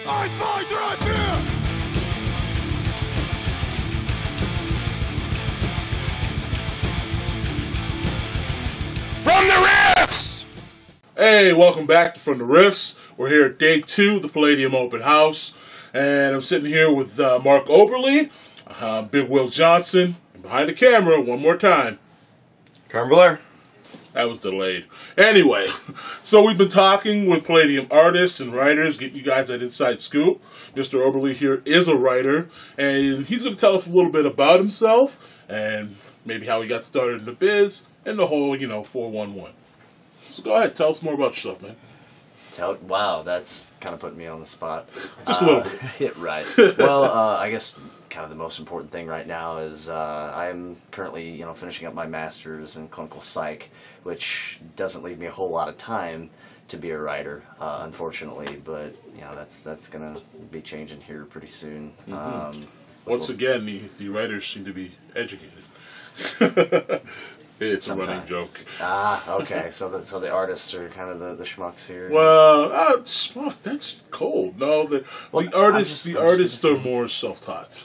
1, 2, 3, 4! From the Riffs! Hey, welcome back to From the Riffs. We're here at day 2 of the Palladium Open House. And I'm sitting here with Mark Oberle, Big Will Johnson, and behind the camera, one more time, Carmen Blair. That was delayed. Anyway, so we've been talking with Palladium artists and writers, getting you guys that inside scoop. Mr. Oberle here is a writer, and he's going to tell us a little bit about himself, and maybe how he got started in the biz, and the whole, 411. So go ahead, tell us more about yourself, man. Wow, that's kind of putting me on the spot. Just a little bit. Yeah, right. Well, I guess kind of the most important thing right now is I'm currently, finishing up my master's in clinical psych, which doesn't leave me a whole lot of time to be a writer, unfortunately. But that's gonna be changing here pretty soon. Mm-hmm. Once again, the writers seem to be educated. It's sometimes a running joke. Okay. So the artists are kind of the schmucks here. Well, schmuck, that's cold. No, the artists are more self-taught.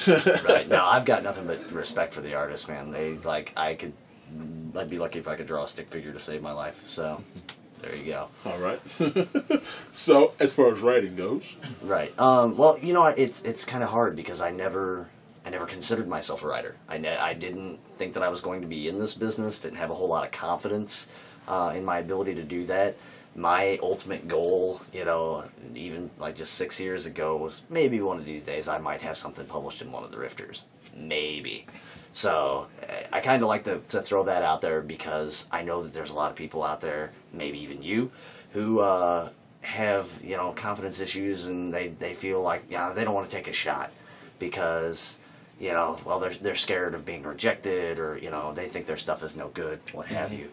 Right. No, I've got nothing but respect for the artists, man. I'd be lucky if I could draw a stick figure to save my life. So, there you go. All right. So, as far as writing goes, right. Well, it's kind of hard because I never considered myself a writer. I didn't think that I was going to be in this business. Didn't have a whole lot of confidence in my ability to do that. My ultimate goal, even like just 6 years ago, was maybe one of these days I might have something published in one of the Rifters. Maybe. So I kind of like to throw that out there because I know that there's a lot of people out there, maybe even you, who have, confidence issues, and they feel like, they don't want to take a shot because, they're scared of being rejected, or, they think their stuff is no good, what have you.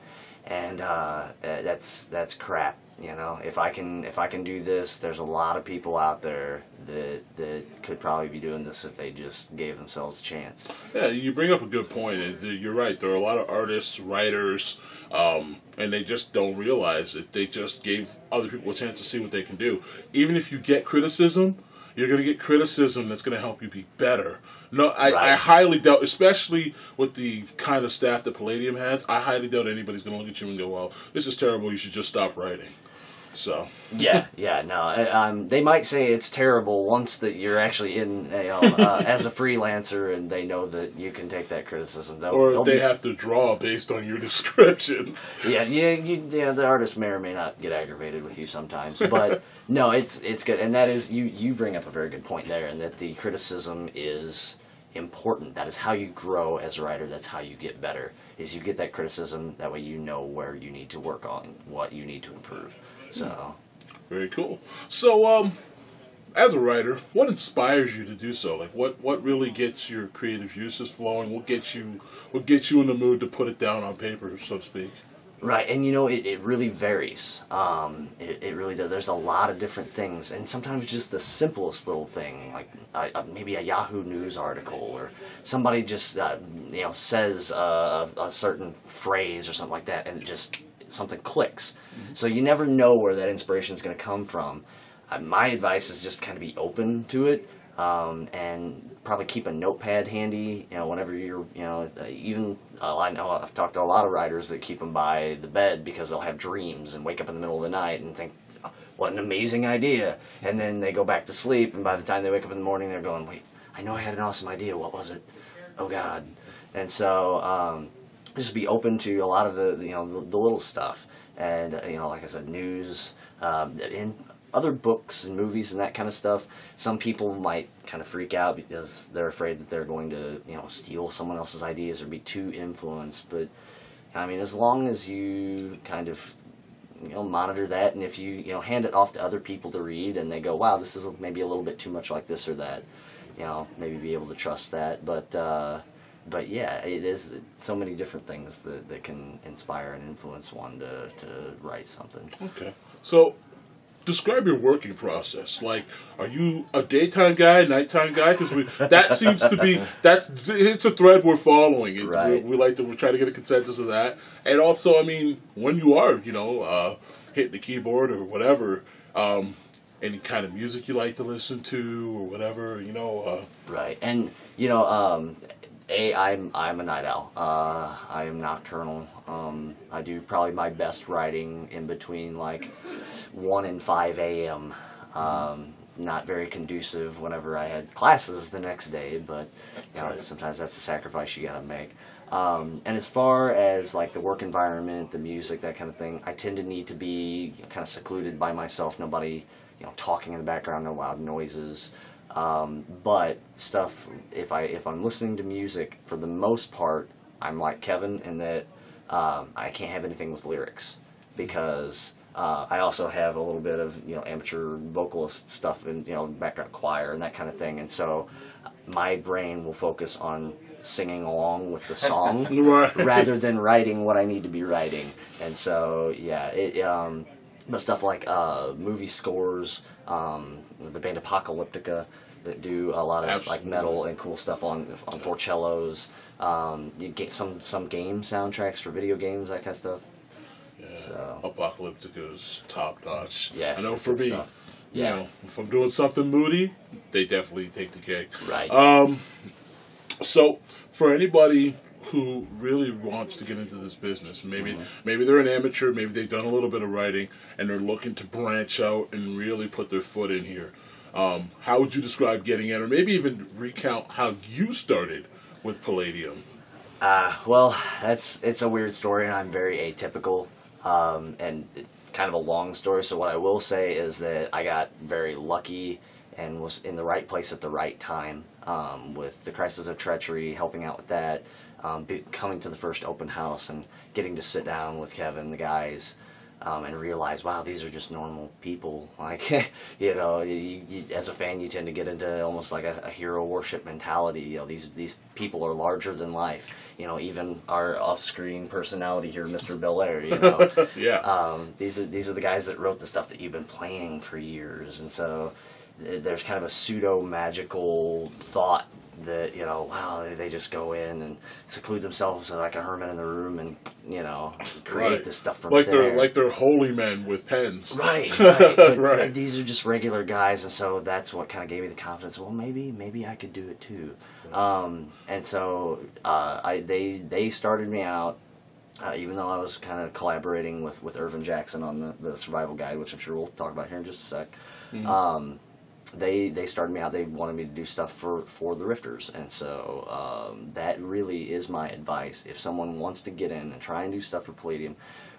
And that's crap. If I can do this, there's a lot of people out there that could probably be doing this if they just gave themselves a chance. Yeah, you bring up a good point. You're right. There are a lot of artists, writers, and they just don't realize that they just gave other people a chance to see what they can do. Even if you get criticism, you're going to get criticism that's going to help you be better. No, I highly doubt, especially with the kind of staff that Palladium has, I highly doubt anybody's going to look at you and go, well, this is terrible, you should just stop writing. So. No. They might say it's terrible once that you're actually in, as a freelancer, and they know that you can take that criticism. Or if they have to draw based on your descriptions. Yeah, the artist may or may not get aggravated with you sometimes, but no, it's good, and that is you bring up a very good point there, and that the criticism is important. That is how you grow as a writer. That's how you get better. Is you get that criticism. That way you know where you need to work on, what you need to improve. So, very cool. So, as a writer, what inspires you to do so? Like, what really gets your creative juices flowing? What gets you in the mood to put it down on paper, so to speak? Right, and it really varies. It really does. There's a lot of different things, and sometimes just the simplest little thing, like maybe a Yahoo News article, or somebody just says a certain phrase or something like that, and something clicks. Mm-hmm. So you never know where that inspiration is going to come from. My advice is just kind of be open to it, and probably keep a notepad handy, whenever you're, I know I've talked to a lot of writers that keep them by the bed because they'll have dreams and wake up in the middle of the night and think, oh, what an amazing idea. And then they go back to sleep, and by the time they wake up in the morning, they're going, wait, I know I had an awesome idea. What was it? Oh, God. And so just be open to a lot of the little stuff. And, like I said, news, and other books and movies and that kind of stuff. Some people might kind of freak out because they're afraid that they're going to, steal someone else's ideas or be too influenced. But, as long as you kind of, monitor that, and if you, hand it off to other people to read and they go, wow, this is maybe a little bit too much like this or that, maybe be able to trust that. But yeah, it is so many different things that can inspire and influence one to write something. Okay. So, describe your working process. Like, are you a daytime guy, nighttime guy? Because that seems to be it's a thread we're following. Right. We're trying to get a consensus of that. And also, when you are, hitting the keyboard or whatever, any kind of music you like to listen to or whatever, Right, and I'm a night owl. I am nocturnal. I do probably my best writing in between like 1 and 5 a.m. Not very conducive whenever I had classes the next day, but sometimes that's a sacrifice you gotta make. And as far as like the work environment, the music, that kind of thing, I tend to need to be kind of secluded by myself. Nobody, talking in the background, no loud noises. But stuff, if I'm listening to music, for the most part, I'm like Kevin in that I can't have anything with lyrics, because I also have a little bit of amateur vocalist stuff in background choir and that kind of thing, and so my brain will focus on singing along with the song Right. rather than writing what I need to be writing. And so but stuff like movie scores, the band Apocalyptica that do a lot of Absolutely. like metal and cool stuff on four cellos. You get some game soundtracks for video games, that kind of stuff. Yeah. So. Apocalyptica's top notch. Yeah, I know that's for good me, stuff. Yeah. if I'm doing something moody, they definitely take the cake. Right. So for anybody who really wants to get into this business, maybe they're an amateur, maybe they've done a little bit of writing, and they're looking to branch out and really put their foot in here. How would you describe getting in, or maybe even recount how you started with Palladium? Well, it's a weird story, and I'm very atypical, and kind of a long story. So what I will say is that I got very lucky and was in the right place at the right time, with the Crisis of Treachery, helping out with that, coming to the first open house and getting to sit down with Kevin, the guys, and realize, wow, these are just normal people. Like, as a fan, you tend to get into almost like a hero worship mentality. These people are larger than life. Even our off-screen personality here, Mr. Belair. Yeah. These are the guys that wrote the stuff that you've been playing for years, and so there's kind of a pseudo-magical thought that, wow, they just go in and seclude themselves like a hermit in the room and, create Right. this stuff from like thin air. they're holy men with pens. Right. But Right. these are just regular guys, and so that's what kind of gave me the confidence. Well, maybe I could do it too. And so they started me out, even though I was kind of collaborating with Irvin Jackson on the survival guide, which I'm sure we'll talk about here in just a sec. Mm-hmm. They started me out. They wanted me to do stuff for the Rifters, and so that really is my advice. If someone wants to get in and try and do stuff for Palladium,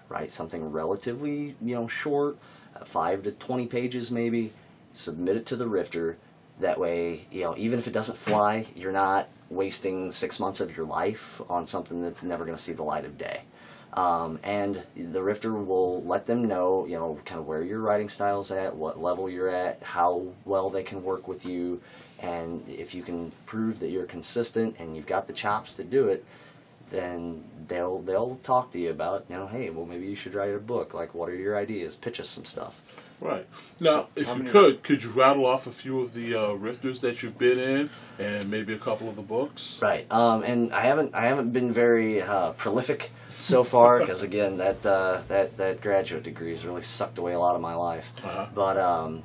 write something relatively short, 5 to 20 pages maybe. Submit it to the Rifter. That way, even if it doesn't fly, you're not wasting 6 months of your life on something that's never going to see the light of day. And the Rifter will let them know, kind of where your writing style's at, what level you're at, how well they can work with you, and if you can prove that you're consistent and you've got the chops to do it, then they'll talk to you about, hey, well, maybe you should write a book. Like, what are your ideas? Pitch us some stuff. Right. Now, if you could you rattle off a few of the Rifters that you've been in, and maybe a couple of the books? Right. And I haven't been very prolific so far, because again, that graduate degree has really sucked away a lot of my life. But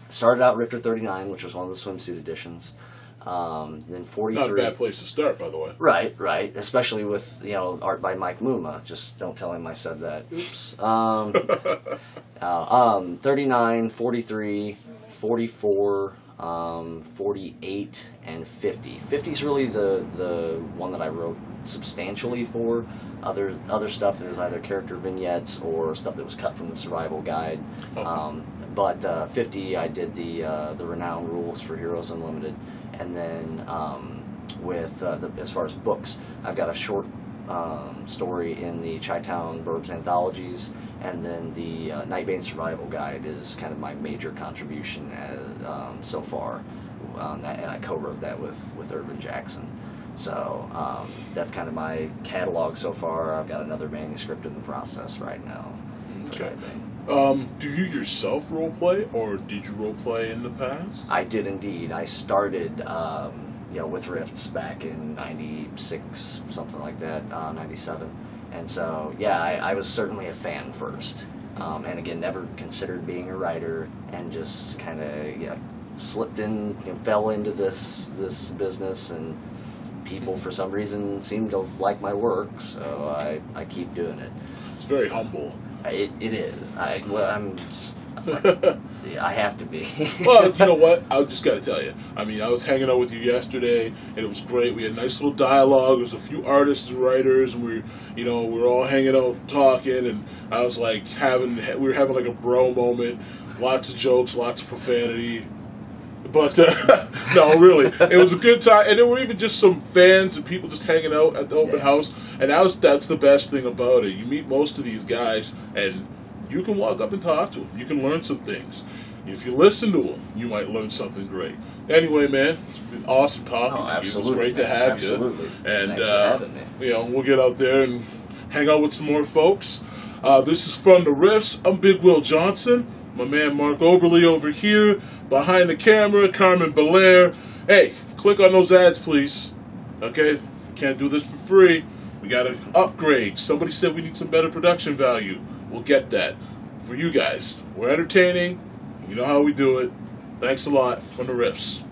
started out Rifter 39, which was one of the swimsuit editions. Then 43. Not a bad place to start, by the way. Right. Especially with art by Mike Muma. Just don't tell him I said that. Oops. 39, 43, 44, 48, and 50. 50 is really the one that I wrote substantially for. Other stuff is either character vignettes or stuff that was cut from the survival guide. But 50, I did the renown rules for Heroes Unlimited, and then as far as books, I've got a short story in the Chi-Town Burbs anthologies, and then the Nightbane Survival Guide is kind of my major contribution so far, and I co-wrote that with Irvin Jackson. So that's kind of my catalog so far. I've got another manuscript in the process right now. Okay. Do you yourself roleplay, or did you roleplay in the past? I did indeed. I started with Rifts back in 96, something like that, 97. And so, yeah, I was certainly a fan first. And again, never considered being a writer, and just kind of slipped in, fell into this business, and people for some reason seem to like my work, so I keep doing it. It's very humble. It is. I'm just, I have to be. Well, you know what? I just got to tell you. I mean, I was hanging out with you yesterday, and it was great. We had a nice little dialogue. There's a few artists and writers, and we were all hanging out talking, and I was like we were having like a bro moment. Lots of jokes, lots of profanity. But no, really, it was a good time, and there were even just some fans and people just hanging out at the open house, and that's the best thing about it. You meet most of these guys, and you can walk up and talk to them. You can learn some things. If you listen to them, you might learn something great. Anyway, man, it's been awesome talking to you. It was great to have absolutely. You. And thanks for having me. We'll get out there and hang out with some more folks. This is From the Riffs. I'm Big Will Johnson. My man Mark Oberle over here. Behind the camera, Carmen Belair. Hey, click on those ads, please. Okay? Can't do this for free. We gotta upgrade. Somebody said we need some better production value. We'll get that for you guys. We're entertaining. You know how we do it. Thanks a lot. From the Riffs.